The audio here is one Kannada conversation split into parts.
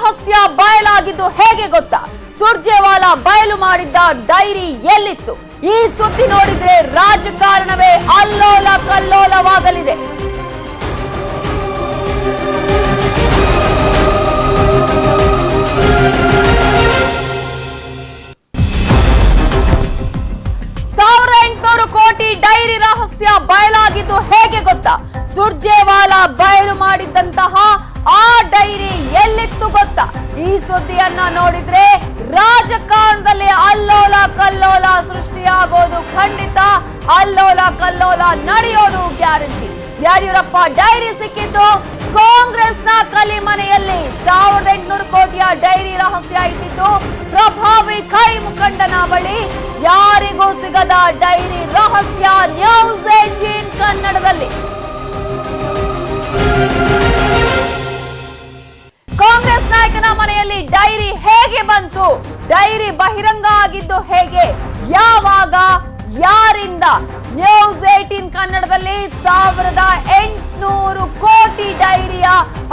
ರಹಸ್ಯ ಬಯಲಾಗಿದ್ದು ಹೇಗೆ ಗೊತ್ತಾ? ಸುರ್ಜೇವಾಲಾ ಬಯಲು ಮಾಡಿದ್ದ ಡೈರಿ ಎಲ್ಲಿತ್ತು? ಈ ಸುದ್ದಿ ನೋಡಿದ್ರೆ ರಾಜಕಾರಣವೇ ಅಲ್ಲೋಲ ಕಲ್ಲೋಲವಾಗಲಿದೆ. ಕೋಟಿ ಡೈರಿ ರಹಸ್ಯ ಬಯಲಾಗಿದ್ದು ಹೇಗೆ ಗೊತ್ತಾ? ಸುರ್ಜೇವಾಲಾ ಬಯಲು ಮಾಡಿದ್ದಂತಹ ಆ ಡೈರಿ ಎಲ್ಲಿತ್ತು ಗೊತ್ತಾ? ಈ ಸುದ್ದಿಯನ್ನ ನೋಡಿದ್ರೆ ರಾಜಕಾರಣದಲ್ಲಿ ಅಲ್ಲೋಲ ಕಲ್ಲೋಲ ಸೃಷ್ಟಿಯಾಗೋದು ಖಂಡಿತ, ಅಲ್ಲೋಲ ಕಲ್ಲೋಲ ನಡೆಯೋದು ಗ್ಯಾರಂಟಿ. ಯಡಿಯೂರಪ್ಪ ಡೈರಿ ಸಿಕ್ಕಿದ್ದು ಕಾಂಗ್ರೆಸ್ನ ಕಲಿ ಮನೆಯಲ್ಲಿ. 1800 ಕೋಟಿಯ ಡೈರಿ ರಹಸ್ಯ ಇದ್ದಿದ್ದು ಪ್ರಭಾವಿ ಕೈ ಮುಖಂಡನ ಬಳಿ. ಯಾರಿಗೂ ಸಿಗದ ಡೈರಿ ರಹಸ್ಯ ನ್ಯೂಸ್ 18 ಕನ್ನಡದಲ್ಲಿ. ಕಾಂಗ್ರೆಸ್ ನಾಯಕನ ಮನೆಯಲ್ಲಿ ಡೈರಿ ಹೇಗೆ ಬಂತು? ಡೈರಿ ಬಹಿರಂಗ ಆಗಿದ್ದು ಹೇಗೆ, ಯಾವಾಗ, ಯಾರಿಂದ? ನ್ಯೂಸ್ 18 ಕನ್ನಡದಲ್ಲಿ 1800 ಕೋಟಿ ಡೈರಿಯ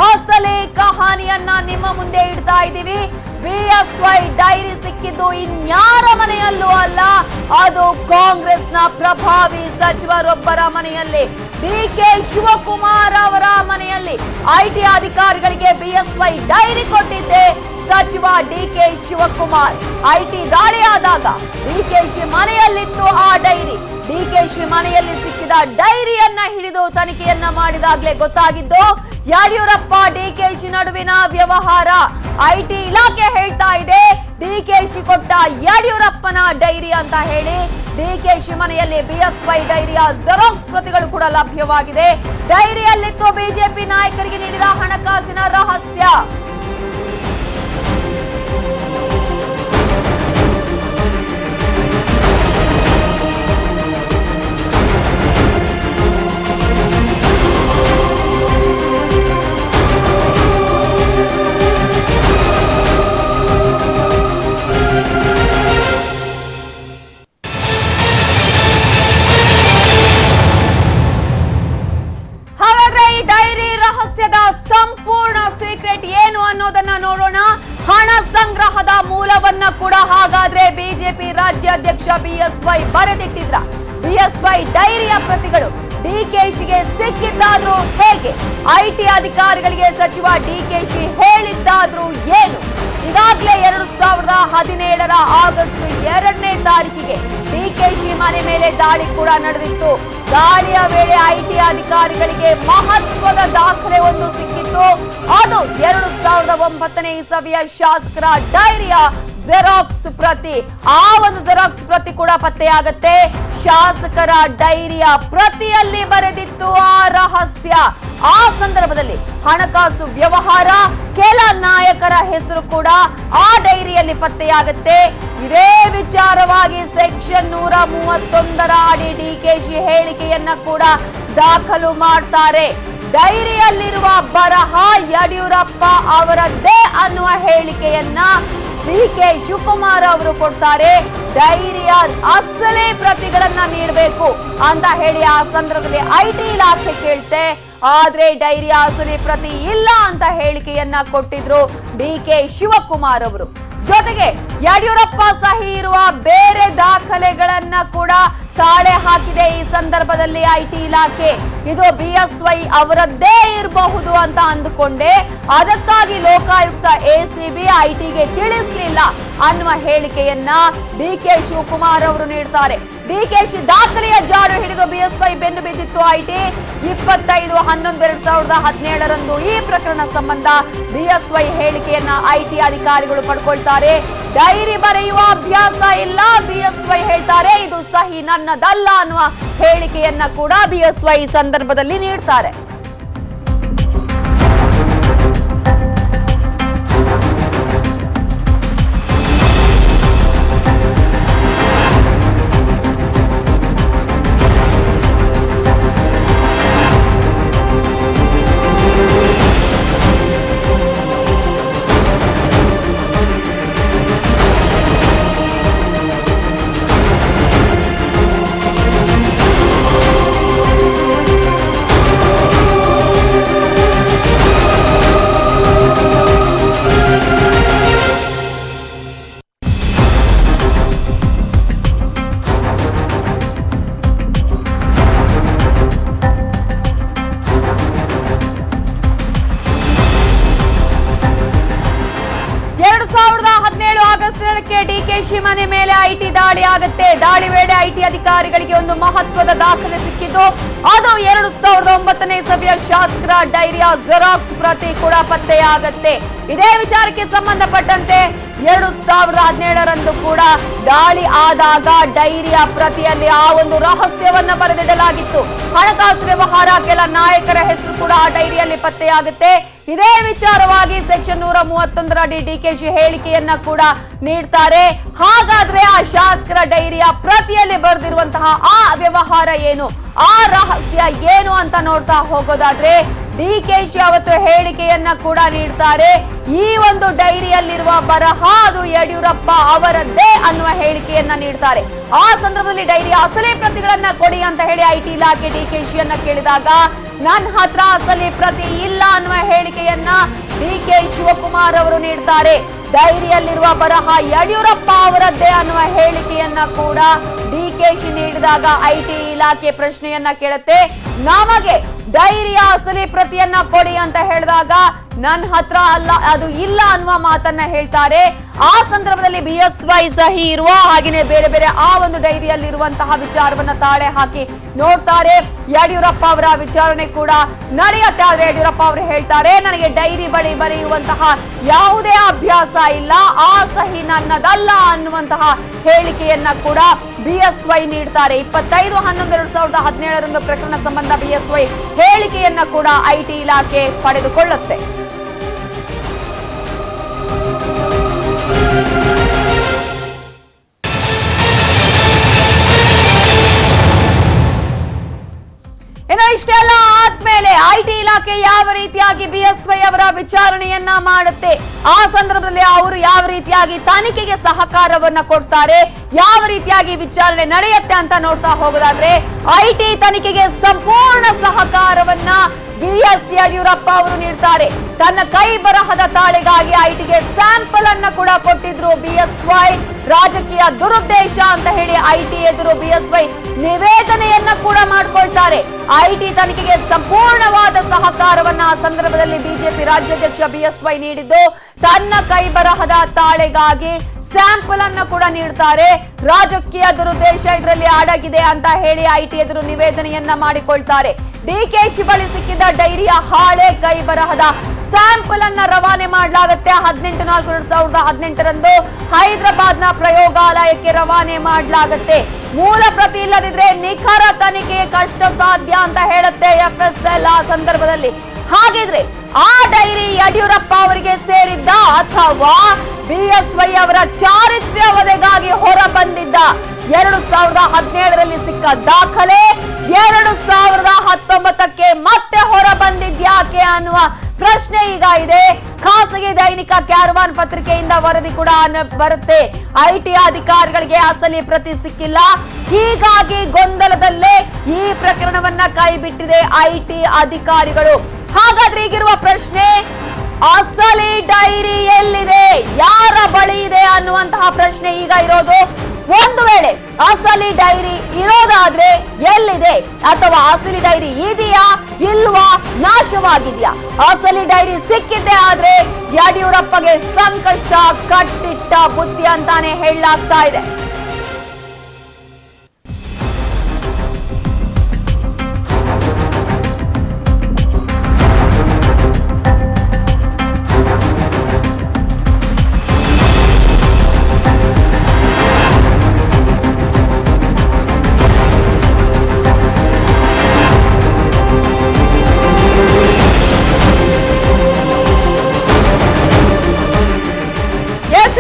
ಅಸಲಿ ಕಹಾನಿಯನ್ನ ನಿಮ್ಮ ಮುಂದೆ ಇಡ್ತಾ ಇದ್ದೀವಿ. ಬಿಎಸ್ವೈ ಡೈರಿ ಸಿಕ್ಕಿದ್ದು ಇನ್ಯಾರ ಮನೆಯಲ್ಲೂ ಅಲ್ಲ, ಅದು ಕಾಂಗ್ರೆಸ್ನ ಪ್ರಭಾವಿ ಸಚಿವರೊಬ್ಬರ ಮನೆಯಲ್ಲಿ, ಡಿಕೆ ಶಿವಕುಮಾರ್ ಅವರ ಮನೆಯಲ್ಲಿ. ಐಟಿ ಅಧಿಕಾರಿಗಳಿಗೆ ಬಿಎಸ್ವೈ ಡೈರಿ ಕೊಟ್ಟಿದ್ದೆ ಸಚಿವ ಡಿಕೆ ಶಿವಕುಮಾರ್. ಐಟಿ ದಾಳಿಯಾದಾಗ ಡಿಕೆಶಿ ಮನೆಯಲ್ಲಿತ್ತು ಆ ಡೈರಿ. ಡಿಕೆಶಿ ಮನೆಯಲ್ಲಿ ಸಿಕ್ಕಿದ ಡೈರಿಯನ್ನ ಹಿಡಿದು ತನಿಖೆಯನ್ನ ಮಾಡಿದಾಗಲೇ ಗೊತ್ತಾಗಿದ್ದು ಯಡಿಯೂರಪ್ಪ ಡಿಕೆಶಿ ನಡುವಿನ ವ್ಯವಹಾರ. ಐಟಿ ಇಲಾಖೆ ಹೇಳ್ತಾ ಇದೆ ಡಿಕೆಶಿ ಕೊಟ್ಟ ಯಡಿಯೂರಪ್ಪನ ಡೈರಿ ಅಂತ ಹೇಳಿ. ಡಿಕೆಶಿ ಮನೆಯಲ್ಲಿ ಬಿಎಸ್ವೈ ಡೈರಿಯ ಜೆರಾಕ್ಸ್ ಪ್ರತಿಗಳು ಕೂಡ ಲಭ್ಯವಾಗಿದೆ. ಡೈರಿಯಲ್ಲಿತ್ತು ಬಿಜೆಪಿ ನಾಯಕರಿಗೆ ನೀಡಿದ ಹಣಕಾಸಿನ ರಹಸ್ಯ. ಸಂಪೂರ್ಣ ಸೀಕ್ರೆಟ್ ಏನು ಅನ್ನೋದನ್ನ ನೋಡೋಣ. ಹಣ ಸಂಗ್ರಹದ ಮೂಲವನ್ನ ಕೂಡ ಹಾಗಾದ್ರೆ ಬಿಜೆಪಿ ರಾಜ್ಯಾಧ್ಯಕ್ಷ ಬಿಎಸ್ವೈ ಬರೆದಿಟ್ಟಿದ್ರ? ಬಿಎಸ್ವೈ ಡೈರಿಯ ಪ್ರತಿಗಳು ಡಿಕೆಶಿಗೆ ಸಿಕ್ಕಿದ್ದಾದ್ರೂ ಹೇಗೆ? ಐಟಿ ಅಧಿಕಾರಿಗಳಿಗೆ ಸಚಿವ ಡಿಕೆಶಿ ಹೇಳಿದ್ದಾದ್ರೂ ಏನು? ಈಗಾಗಲೇ 2017 ಆಗಸ್ಟ್ 2ನೇ ತಾರೀಕಿಗೆ ಡಿಕೆಶಿ ಮನೆ ಮೇಲೆ ದಾಳಿ ಕೂಡ ನಡೆದಿತ್ತು. ದಾಳಿಯ ವೇಳೆ ಐಟಿ ಅಧಿಕಾರಿಗಳಿಗೆ ಮಹತ್ವದ ದಾಖಲೆ ಒಂದು ಸಿಕ್ಕಿತ್ತು. ಅದು 2009ನೇ ಇಸವಿಯ ಶಾಸಕರ ಡೈರಿಯ ಜೆರಾಕ್ಸ್ ಪ್ರತಿ. ಆ ಒಂದು ಜೆರಾಕ್ಸ್ ಪ್ರತಿ ಕೂಡ ಪತ್ತೆಯಾಗುತ್ತೆ. ಶಾಸಕರ ಡೈರಿಯ ಪ್ರತಿಯಲ್ಲಿ ಬರೆದಿತ್ತು ಆ ರಹಸ್ಯ. ಆ ಸಂದರ್ಭದಲ್ಲಿ ಹಣಕಾಸು ವ್ಯವಹಾರ, ಕೆಲ ನಾಯಕರ ಹೆಸರು ಕೂಡ ಆ ಡೈರಿಯಲ್ಲಿ ಪತ್ತೆಯಾಗುತ್ತೆ. ಇದೇ ವಿಚಾರವಾಗಿ ಸೆಕ್ಷನ್ 131 ಅಡಿ ಡಿಕೆಶಿ ಹೇಳಿಕೆಯನ್ನ ಕೂಡ ದಾಖಲು ಮಾಡ್ತಾರೆ. ಡೈರಿಯಲ್ಲಿರುವ ಬರಹ ಯಡಿಯೂರಪ್ಪ ಅವರದ್ದೇ ಅನ್ನುವ ಹೇಳಿಕೆಯನ್ನ ಡಿಕೆ ಶಿವಕುಮಾರ್ ಅವರು ಕೊಡ್ತಾರೆ. ಡೈರಿಯ ಅಸಲಿ ಪ್ರತಿಗಳನ್ನ ನೀಡಬೇಕು ಅಂತ ಹೇಳಿ ಆ ಸಂದರ್ಭದಲ್ಲಿ ಐಟಿ ಇಲಾಖೆ ಕೇಳ್ತೆ. ಆದ್ರೆ ಡೈರಿಯ ಅಸಲಿ ಪ್ರತಿ ಇಲ್ಲ ಅಂತ ಹೇಳಿಕೆಯನ್ನ ಕೊಟ್ಟಿದ್ರು ಡಿಕೆ ಶಿವಕುಮಾರ್ ಅವರು. ಜೊತೆಗೆ ಯಡಿಯೂರಪ್ಪ ಸಹಿ ಇರುವ ಬೇರೆ ದಾಖಲೆಗಳನ್ನ ಕೂಡ ತಾಳೆ ಹಾಕಿದೆ ಈ ಸಂದರ್ಭದಲ್ಲಿ ಐಟಿ ಇಲಾಖೆ. ಇದು ಬಿಎಸ್ವೈ ಅವರದ್ದೇ ಇರಬಹುದು ಅಂತ ಅಂದುಕೊಂಡೆ, ಅದಕ್ಕಾಗಿ ಲೋಕಾಯುಕ್ತ ಎಸಿಬಿ ಐಟಿಗೆ ತಿಳಿಸಲಿಲ್ಲ ಅನ್ನುವ ಹೇಳಿಕೆಯನ್ನ ಡಿಕೆ ಶಿವಕುಮಾರ್ ಅವರು ನೀಡ್ತಾರೆ. ಡಿಕೆಶಿ ದಾಖಲೆಯ ಜಾಡು ಹಿಡಿದು ಬಿಎಸ್ವೈ ಬೆನ್ನು ಬಿದ್ದಿತ್ತು ಐಟಿ. 25/11/2017 ಈ ಪ್ರಕರಣ ಸಂಬಂಧ ಬಿಎಸ್ವೈ ಹೇಳಿಕೆಯನ್ನ ಐಟಿ ಅಧಿಕಾರಿಗಳು ಪಡ್ಕೊಳ್ತಾರೆ. ಡೈರಿ ಬರೆಯುವ ಅಭ್ಯಾಸ ಇಲ್ಲ ಬಿಎಸ್ವೈ ಹೇಳ್ತಾರೆ. ಇದು ಸಹಿ ನನ್ನದಲ್ಲ ಅನ್ನುವ ಹೇಳಿಕೆಯನ್ನ ಕೂಡ ಬಿಎಸ್ವೈ ಸಂದರ್ಭದಲ್ಲಿ ನೀಡ್ತಾರೆ. ಡಿಕೆಶಿ ಮನೆ ಮೇಲೆ ಐಟಿ ದಾಳಿ ಆಗುತ್ತೆ. ದಾಳಿ ವೇಳೆ ಐಟಿ ಅಧಿಕಾರಿಗಳಿಗೆ ಒಂದು ಮಹತ್ವದ ದಾಖಲೆ ಸಿಕ್ಕಿದ್ದು, ಅದು 2009ನೇ ಇಸವಿಯ ಶಾಸಕರ ಡೈರಿಯ ಜೆರಾಕ್ಸ್ ಪ್ರತಿ ಕೂಡ ಪತ್ತೆಯಾಗುತ್ತೆ. ಇದೇ ವಿಚಾರಕ್ಕೆ ಸಂಬಂಧಪಟ್ಟಂತೆ 2017ರಂದು ಕೂಡ ದಾಳಿ ಆದಾಗ ಡೈರಿಯ ಪ್ರತಿಯಲ್ಲಿ ಆ ಒಂದು ರಹಸ್ಯವನ್ನ ಬರೆದಿಡಲಾಗಿತ್ತು. ಹಣಕಾಸು ವ್ಯವಹಾರ, ಕೆಲ ನಾಯಕರ ಹೆಸರು ಕೂಡ ಆ ಡೈರಿಯಲ್ಲಿ ಪತ್ತೆಯಾಗುತ್ತೆ. ಇದೇ ವಿಚಾರವಾಗಿ ಸೆಕ್ಷನ್ 131 ಡಿಕೆಶಿ ಹೇಳಿಕೆಯನ್ನ ಕೂಡ ನೀಡ್ತಾರೆ. ಹಾಗಾದ್ರೆ ಆ ಶಾಸಕರ ಡೈರಿಯ ಪ್ರತಿಯಲ್ಲಿ ಬರೆದಿರುವಂತಹ ಆ ವ್ಯವಹಾರ ಏನು, ಆ ರಹಸ್ಯ ಏನು ಅಂತ ನೋಡ್ತಾ ಹೋಗೋದಾದ್ರೆ, ಡಿಕೆಶಿ ಅವತ್ತು ಹೇಳಿಕೆಯನ್ನ ಕೂಡ ನೀಡ್ತಾರೆ. ಈ ಒಂದು ಡೈರಿಯಲ್ಲಿರುವ ಬರಹ ಅದು ಯಡಿಯೂರಪ್ಪ ಅವರದ್ದೇ ಅನ್ನುವ ಹೇಳಿಕೆಯನ್ನ ನೀಡ್ತಾರೆ. ಆ ಸಂದರ್ಭದಲ್ಲಿ ಡೈರಿಯ ಅಸಲಿ ಪ್ರತಿಗಳನ್ನ ಕೊಡಿ ಅಂತ ಹೇಳಿ ಐಟಿ ಇಲಾಖೆ ಡಿಕೆಶಿಯನ್ನ ಕೇಳಿದಾಗ, ನನ್ನ ಹತ್ರ ಅಸಲಿ ಪ್ರತಿ ಇಲ್ಲ ಅನ್ನುವ ಹೇಳಿಕೆಯನ್ನ ಡಿಕೆ ಶಿವಕುಮಾರ್ ಅವರು ನೀಡ್ತಾರೆ. ಡೈರಿಯಲ್ಲಿರುವ ಬರಹ ಯಡಿಯೂರಪ್ಪ ಅವರದ್ದೇ ಅನ್ನುವ ಹೇಳಿಕೆಯನ್ನ ಕೂಡ ಡಿಕೆಶಿ ನೀಡಿದಾಗ ಐಟಿ ಇಲಾಖೆ ಪ್ರಶ್ನೆಯನ್ನ ಕೇಳುತ್ತೆ. ನಮಗೆ ಡೈರಿಯ ಅಸಲಿ ಪ್ರತಿಯನ್ನ ಕೊಡಿ ಅಂತ ಹೇಳಿದಾಗ, ನನ್ನ ಹತ್ರ ಅಲ್ಲ, ಅದು ಇಲ್ಲ ಅನ್ನುವ ಮಾತನ್ನ ಹೇಳ್ತಾರೆ. ಆ ಸಂದರ್ಭದಲ್ಲಿ BSY ಸಹಿ ಇರುವ ಹಾಗೆಯೇ ಬೇರೆ ಬೇರೆ ಆ ಒಂದು ಡೈರಿಯಲ್ಲಿರುವಂತಹ ವಿಚಾರವನ್ನ ತಾಳೆ ಹಾಕಿ ನೋಡ್ತಾರೆ. ಯಡಿಯೂರಪ್ಪ ಅವರ ವಿಚಾರಣೆ ಕೂಡ ನಡೆಯುತ್ತೆ. ಆದ್ರೆ ಯಡಿಯೂರಪ್ಪ ಅವರು ಹೇಳ್ತಾರೆ, ನನಗೆ ಡೈರಿ ಬರೆಯುವಂತಹ ಯಾವುದೇ ಅಭ್ಯಾಸ ಇಲ್ಲ, ಆ ಸಹಿ ನನ್ನದಲ್ಲ ಅನ್ನುವಂತಹ ಹೇಳಿಕೆಯನ್ನ ಕೂಡ BSY ನೀಡ್ತಾರೆ. 25/11/2017 ಪ್ರಕರಣ ಸಂಬಂಧ BSY ಹೇಳಿಕೆಯನ್ನ ಕೂಡ ಐಟಿ ಇಲಾಖೆ ಪಡೆದುಕೊಳ್ಳುತ್ತೆ. ಇನ್ನು ಇಷ್ಟೆಲ್ಲ ಆದ್ಮೇಲೆ ಐಟಿ ಇಲಾಖೆ ಯಾವ ರೀತಿಯಾಗಿ BSY ಅವರ ವಿಚಾರಣೆಯನ್ನ ಮಾಡುತ್ತೆ, ಆ ಸಂದರ್ಭದಲ್ಲಿ ಅವರು ಯಾವ ರೀತಿಯಾಗಿ ತನಿಖೆಗೆ ಸಹಕಾರವನ್ನ ಕೊಡ್ತಾರೆ, ಯಾವ ರೀತಿಯಾಗಿ ವಿಚಾರಣೆ ನಡೆಯುತ್ತೆ ಅಂತ ನೋಡ್ತಾ ಹೋಗೋದಾದ್ರೆ, ಐಟಿ ತನಿಖೆಗೆ ಸಂಪೂರ್ಣ ಸಹಕಾರವನ್ನ BS ಯಡಿಯೂರಪ್ಪ ಅವರು ನೀಡ್ತಾರೆ. ತನ್ನ ಕೈ ಬರಹದ ತಾಳೆಗಾಗಿ ಐಟಿಗೆ ಸ್ಯಾಂಪಲ್ ಅನ್ನ ಕೂಡ ಕೊಟ್ಟಿದ್ರು BSY. ರಾಜಕೀಯ ದುರುದ್ದೇಶ ಅಂತ ಹೇಳಿ ಐಟಿ ಎದುರು BSY ನಿವೇದನೆಯನ್ನ ಕೂಡ ಮಾಡ್ಕೊಳ್ತಾರೆ. ಐಟಿ ತನಿಖೆಗೆ ಸಂಪೂರ್ಣವಾದ ಸಹಕಾರವನ್ನ ಆ ಸಂದರ್ಭದಲ್ಲಿ ಬಿಜೆಪಿ ರಾಜ್ಯಾಧ್ಯಕ್ಷ BSY ನೀಡಿದ್ದು, ತನ್ನ ಕೈ ಬರಹದ ತಾಳೆಗಾಗಿ ಸ್ಯಾಂಪಲ್ ಅನ್ನ ಕೂಡ ನೀಡ್ತಾರೆ. ರಾಜಕೀಯ ದುರುದ್ದೇಶ ಇದರಲ್ಲಿ ಅಡಗಿದೆ ಅಂತ ಹೇಳಿ ಐಟಿ ಎದುರು ನಿವೇದನೆಯನ್ನ ಮಾಡಿಕೊಳ್ತಾರೆ. ಡಿಕೆಶಿ ಬಳಿ ಸಿಕ್ಕಿದ ಡೈರಿಯ ಹಾಳೆ ಕೈ ಬರಹದ ಸ್ಯಾಂಪಲ್ ಅನ್ನ ರವಾನೆ ಮಾಡಲಾಗುತ್ತೆ. 18/4/2018ರಂದು ಹೈದರಾಬಾದ್ನ ಪ್ರಯೋಗಾಲಯಕ್ಕೆ ರವಾನೆ ಮಾಡಲಾಗುತ್ತೆ. ಮೂಲ ಪ್ರತಿ ಇಲ್ಲದಿದ್ರೆ ನಿಖರ ತನಿಖೆ ಕಷ್ಟ ಸಾಧ್ಯ ಅಂತ ಹೇಳುತ್ತೆ FSL ಆ ಸಂದರ್ಭದಲ್ಲಿ. ಹಾಗಿದ್ರೆ ಆ ಡೈರಿ ಯಡಿಯೂರಪ್ಪ ಅವರಿಗೆ ಸೇರಿದ್ದ ಅಥವಾ BSY ಅವರ ಚಾರಿತ್ರ್ಯ ವಧೆಗಾಗಿ ಹೊರ ಬಂದಿದ್ದ? 2017ರಲ್ಲಿ ಸಿಕ್ಕ ದಾಖಲೆ 2019ಕ್ಕೆ ಮತ್ತೆ ಹೊರ ಬಂದಿದ್ಯಾಕೆ ಅನ್ನುವ ಪ್ರಶ್ನೆ ಈಗ ಇದೆ. ಖಾಸಗಿ ದೈನಿಕ ಕ್ಯಾರವಾನ್ ಪತ್ರಿಕೆಯಿಂದ ವರದಿ ಕೂಡ ಬರುತ್ತೆ. ಐಟಿ ಅಧಿಕಾರಿಗಳಿಗೆ ಅಸಲಿ ಪ್ರತಿ ಸಿಕ್ಕಿಲ್ಲ, ಹೀಗಾಗಿ ಗೊಂದಲದಲ್ಲೇ ಈ ಪ್ರಕರಣವನ್ನ ಕೈಬಿಟ್ಟಿದೆ ಐಟಿ ಅಧಿಕಾರಿಗಳು. ಹಾಗಾದ್ರೆ ಈಗಿರುವ ಪ್ರಶ್ನೆ, ಅಸಲಿ ಡೈರಿ ಎಲ್ಲಿದೆ, ಯಾರ ಬಳಿ ಇದೆ ಅನ್ನುವಂತಹ ಪ್ರಶ್ನೆ ಈಗ ಇರೋದು. ಒಂದು ವೇಳೆ ಅಸಲಿ ಡೈರಿ ಇರೋದಾದ್ರೆ ಎಲ್ಲಿದೆ, ಅಥವಾ ಅಸಲಿ ಡೈರಿ ಇದೆಯಾ ಇಲ್ವಾ, ನಾಶವಾಗಿದೆಯಾ? ಅಸಲಿ ಡೈರಿ ಸಿಕ್ಕಿದ್ದೆ ಆದ್ರೆ ಯಡಿಯೂರಪ್ಪಗೆ ಸಂಕಷ್ಟ ಕಟ್ಟಿಟ್ಟ ಬುತ್ತಿ ಅಂತಾನೆ ಹೇಳಲಾಗ್ತಾ ಇದೆ.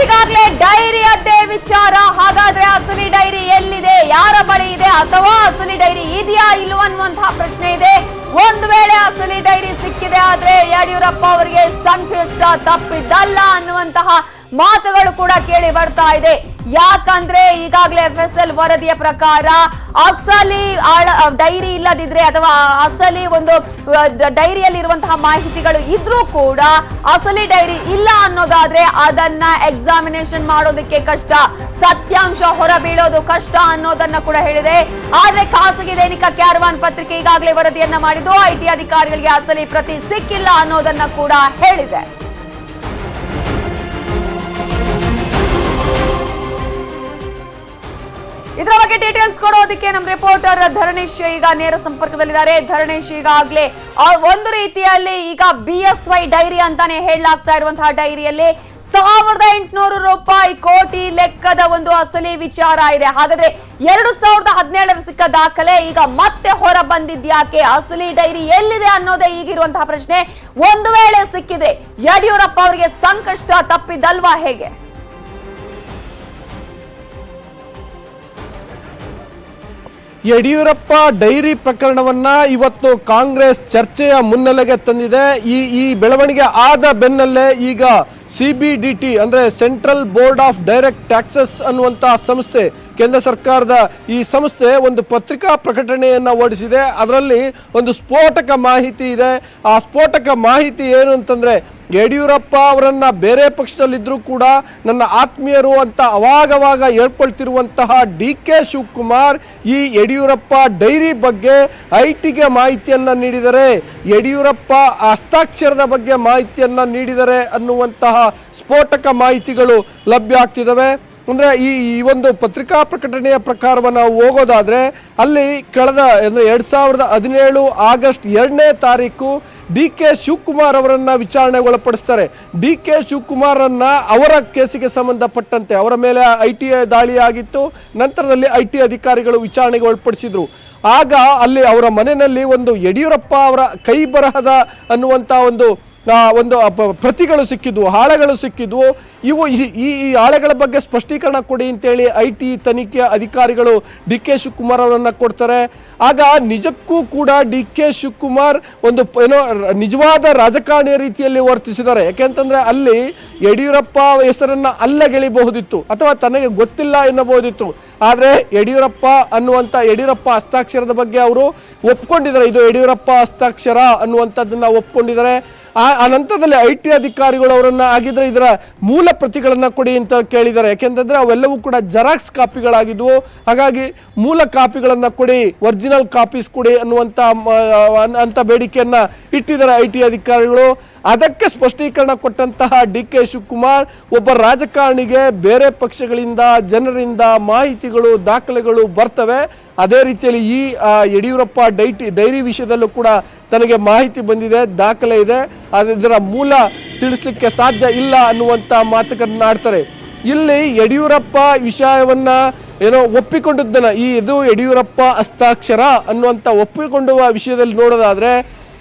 ಈಗಾಗಲೇ ಡೈರಿಯದ್ದೇ ವಿಚಾರ. ಹಾಗಾದ್ರೆ ಅಸಲಿ ಡೈರಿ ಎಲ್ಲಿದೆ, ಯಾರ ಬಳಿ ಇದೆ, ಅಥವಾ ಅಸಲಿ ಡೈರಿ ಇದೆಯಾ ಇಲ್ವಾ ಅನ್ನುವಂತಹ ಪ್ರಶ್ನೆ ಇದೆ. ಒಂದು ವೇಳೆ ಅಸಲಿ ಡೈರಿ ಸಿಕ್ಕಿದೆ ಆದ್ರೆ ಯಡಿಯೂರಪ್ಪ ಅವರಿಗೆ ಸಂಕಷ್ಟ ತಪ್ಪಿದ್ದಲ್ಲ ಅನ್ನುವಂತಹ ಮಾತುಗಳು ಕೂಡ ಕೇಳಿ ಬರ್ತಾ ಇದೆ. ಯಾಕಂದ್ರೆ ಈಗಾಗಲೇ FSL ವರದಿಯ ಪ್ರಕಾರ ಅಸಲಿ ಡೈರಿ ಇಲ್ಲದಿದ್ರೆ ಅಥವಾ ಅಸಲಿ ಒಂದು ಡೈರಿಯಲ್ಲಿ ಇರುವಂತಹ ಮಾಹಿತಿಗಳು ಇದ್ರೂ ಕೂಡ ಅಸಲಿ ಡೈರಿ ಇಲ್ಲ ಅನ್ನೋದಾದ್ರೆ ಅದನ್ನ ಎಕ್ಸಾಮಿನೇಷನ್ ಮಾಡೋದಕ್ಕೆ ಕಷ್ಟ, ಸತ್ಯಾಂಶ ಹೊರಬೀಳೋದು ಕಷ್ಟ ಅನ್ನೋದನ್ನ ಕೂಡ ಹೇಳಿದೆ. ಆದ್ರೆ ಖಾಸಗಿ ದೈನಿಕ ಕ್ಯಾರವಾನ್ ಪತ್ರಿಕೆ ಈಗಾಗಲೇ ವರದಿಯನ್ನ ಮಾಡಿದ್ದು ಐಟಿ ಅಧಿಕಾರಿಗಳಿಗೆ ಅಸಲಿ ಪ್ರತಿ ಸಿಕ್ಕಿಲ್ಲ ಅನ್ನೋದನ್ನ ಕೂಡ ಹೇಳಿದೆ. ಇದರ ಬಗ್ಗೆ ಡೀಟೇಲ್ಸ್ ಕೊಡೋದಕ್ಕೆ ನಮ್ಮ ರಿಪೋರ್ಟರ್ ಧರಣೇಶ್ ಈಗ ನೇರ ಸಂಪರ್ಕದಲ್ಲಿದ್ದಾರೆ. ಧರಣೇಶ್, ಈಗಾಗಲೇ ಒಂದು ರೀತಿಯಲ್ಲಿ ಈಗ BSY ಡೈರಿ ಅಂತಾನೆ ಹೇಳಲಾಗ್ತಾ ಇರುವಂತಹ ಡೈರಿಯಲ್ಲಿ 1800 ರೂಪಾಯಿ ಕೋಟಿ ಲೆಕ್ಕದ ಒಂದು ಅಸಲಿ ವಿಚಾರ ಇದೆ. ಹಾಗಾದ್ರೆ 2017 ಸಿಕ್ಕ ದಾಖಲೆ ಈಗ ಮತ್ತೆ ಹೊರ ಬಂದಿದ್ಯಾಕೆ? ಅಸಲಿ ಡೈರಿ ಎಲ್ಲಿದೆ ಅನ್ನೋದೇ ಈಗಿರುವಂತಹ ಪ್ರಶ್ನೆ. ಒಂದು ವೇಳೆ ಸಿಕ್ಕಿದೆ ಯಡಿಯೂರಪ್ಪ ಅವರಿಗೆ ಸಂಕಷ್ಟ ತಪ್ಪಿದಲ್ವಾ ಹೇಗೆ? ಯಡಿಯೂರಪ್ಪ ಡೈರಿ ಪ್ರಕರಣವನ್ನ ಇವತ್ತು ಕಾಂಗ್ರೆಸ್ ಚರ್ಚೆಯ ಮುನ್ನೆಲೆಗೆ ತಂದಿದೆ. ಈ ಬೆಳವಣಿಗೆ ಆದ ಬೆನ್ನಲ್ಲೇ ಈಗ CBDT ಅಂದ್ರೆ central board of direct taxes ಅನ್ನುವಂತಹ ಸಂಸ್ಥೆ, ಕೇಂದ್ರ ಸರ್ಕಾರದ ಈ ಸಂಸ್ಥೆ ಒಂದು ಪತ್ರಿಕಾ ಪ್ರಕಟಣೆಯನ್ನ ಹೊರಡಿಸಿದೆ. ಅದರಲ್ಲಿ ಒಂದು ಸ್ಫೋಟಕ ಮಾಹಿತಿ ಇದೆ. ಆ ಸ್ಫೋಟಕ ಮಾಹಿತಿ ಏನು ಅಂತಂದ್ರೆ, ಯಡಿಯೂರಪ್ಪ ಅವರನ್ನ ಬೇರೆ ಪಕ್ಷದಲ್ಲಿದ್ರೂ ಕೂಡ ನನ್ನ ಆತ್ಮೀಯರು ಅಂತ ಅವಾಗವಾಗ ಹೇಳ್ಕೊಳ್ತಿರುವಂತಹ DK ಶಿವಕುಮಾರ್ ಈ ಯಡಿಯೂರಪ್ಪ ಡೈರಿ ಬಗ್ಗೆ ಐಟಿಗೆ ಮಾಹಿತಿಯನ್ನ ನೀಡಿದರೆ, ಯಡಿಯೂರಪ್ಪ ಹಸ್ತಾಕ್ಷರದ ಬಗ್ಗೆ ಮಾಹಿತಿಯನ್ನ ನೀಡಿದರೆ ಅನ್ನುವಂತಹ ಸ್ಫೋಟಕ ಮಾಹಿತಿಗಳು ಲಭ್ಯ ಆಗ್ತಿದ್ದಾವೆ. ಅಂದ್ರೆ ಈ ಒಂದು ಪತ್ರಿಕಾ ಪ್ರಕಟಣೆಯ ಪ್ರಕಾರ ನಾವು ಹೋಗೋದಾದ್ರೆ, ಅಲ್ಲಿ ಕಳೆದ 2017 ಆಗಸ್ಟ್ 2ನೇ ತಾರೀಕು DK ಶಿವಕುಮಾರ್ ಅವರನ್ನ ವಿಚಾರಣೆಗೆ ಒಳಪಡಿಸ್ತಾರೆ. DK ಶಿವಕುಮಾರ್ ಅನ್ನ ಅವರ ಕೇಸಿಗೆ ಸಂಬಂಧಪಟ್ಟಂತೆ ಅವರ ಮೇಲೆ IT ದಾಳಿ ಆಗಿತ್ತು. ನಂತರದಲ್ಲಿ IT ಅಧಿಕಾರಿಗಳು ವಿಚಾರಣೆಗೆ ಒಳಪಡಿಸಿದ್ರು. ಆಗ ಅಲ್ಲಿ ಅವರ ಮನೆಯಲ್ಲಿ ಒಂದು ಯಡಿಯೂರಪ್ಪ ಅವರ ಕೈ ಬರಹದ ಅನ್ನುವಂತ ಒಂದು ಪ್ರತಿಗಳು ಸಿಕ್ಕಿದ್ವು, ಹಾಳೆಗಳು ಸಿಕ್ಕಿದ್ವು. ಇವು ಈ ಹಾಳೆಗಳ ಬಗ್ಗೆ ಸ್ಪಷ್ಟೀಕರಣ ಕೊಡಿ ಅಂತೇಳಿ IT ತನಿಖೆ ಅಧಿಕಾರಿಗಳು DK ಶಿವಕುಮಾರ್ ಅವರನ್ನ ಕೊಡ್ತಾರೆ. ಆಗ ನಿಜಕ್ಕೂ ಕೂಡ DK ಶಿವಕುಮಾರ್ ಒಂದು ನಿಜವಾದ ರಾಜಕಾರಣಿಯ ರೀತಿಯಲ್ಲಿ ವರ್ತಿಸಿದ್ದಾರೆ. ಯಾಕೆಂತಂದ್ರೆ ಅಲ್ಲಿ ಯಡಿಯೂರಪ್ಪ ಹೆಸರನ್ನ ಅಲ್ಲಗೆಳಿಬಹುದಿತ್ತು ಅಥವಾ ತನಗೆ ಗೊತ್ತಿಲ್ಲ ಎನ್ನಬಹುದಿತ್ತು. ಆದ್ರೆ ಯಡಿಯೂರಪ್ಪ ಅನ್ನುವಂತ ಯಡಿಯೂರಪ್ಪ ಹಸ್ತಾಕ್ಷರದ ಬಗ್ಗೆ ಅವರು ಒಪ್ಕೊಂಡಿದ್ದಾರೆ. ಇದು ಯಡಿಯೂರಪ್ಪ ಹಸ್ತಾಕ್ಷರ ಅನ್ನುವಂಥದ್ದನ್ನ ಒಪ್ಕೊಂಡಿದ್ದಾರೆ. ಆ ನಂತರದಲ್ಲಿ IT ಅಧಿಕಾರಿಗಳು ಅವರನ್ನ ಆಗಿದ್ರೆ ಇದರ ಮೂಲ ಪ್ರತಿಗಳನ್ನ ಕೊಡಿ ಅಂತ ಕೇಳಿದ್ದಾರೆ. ಯಾಕೆಂತಂದ್ರೆ ಅವೆಲ್ಲವೂ ಕೂಡ ಜೆರಾಕ್ಸ್ ಕಾಪಿಗಳಾಗಿದ್ವು. ಹಾಗಾಗಿ ಮೂಲ ಕಾಪಿಗಳನ್ನ ಕೊಡಿ, ಒರಿಜಿನಲ್ ಕಾಪೀಸ್ ಕೊಡಿ ಅನ್ನುವಂತ ಬೇಡಿಕೆಯನ್ನ ಇಟ್ಟಿದ್ದಾರೆ IT ಅಧಿಕಾರಿಗಳು. ಅದಕ್ಕೆ ಸ್ಪಷ್ಟೀಕರಣ ಕೊಟ್ಟಂತಹ DK ಶಿವಕುಮಾರ್, ಒಬ್ಬ ರಾಜಕಾರಣಿಗೆ ಬೇರೆ ಪಕ್ಷಗಳಿಂದ ಜನರಿಂದ ಮಾಹಿತಿಗಳು ದಾಖಲೆಗಳು ಬರ್ತವೆ. ಅದೇ ರೀತಿಯಲ್ಲಿ ಈ ಯಡಿಯೂರಪ್ಪ ಡೈರಿ ವಿಷಯದಲ್ಲೂ ಕೂಡ ತನಗೆ ಮಾಹಿತಿ ಬಂದಿದೆ, ದಾಖಲೆ ಇದೆ, ಇದರ ಮೂಲ ತಿಳಿಸ್ಲಿಕ್ಕೆ ಸಾಧ್ಯ ಇಲ್ಲ ಅನ್ನುವಂತ ಮಾತುಗಳನ್ನ ಆಡ್ತಾರೆ. ಇಲ್ಲಿ ಯಡಿಯೂರಪ್ಪ ವಿಷಯವನ್ನ ಒಪ್ಪಿಕೊಂಡಿದ್ದನ್ನ ಇದು ಯಡಿಯೂರಪ್ಪ ಹಸ್ತಾಕ್ಷರ ಅನ್ನುವಂತ ಒಪ್ಪಿಕೊಂಡುವ ವಿಷಯದಲ್ಲಿ ನೋಡೋದಾದ್ರೆ,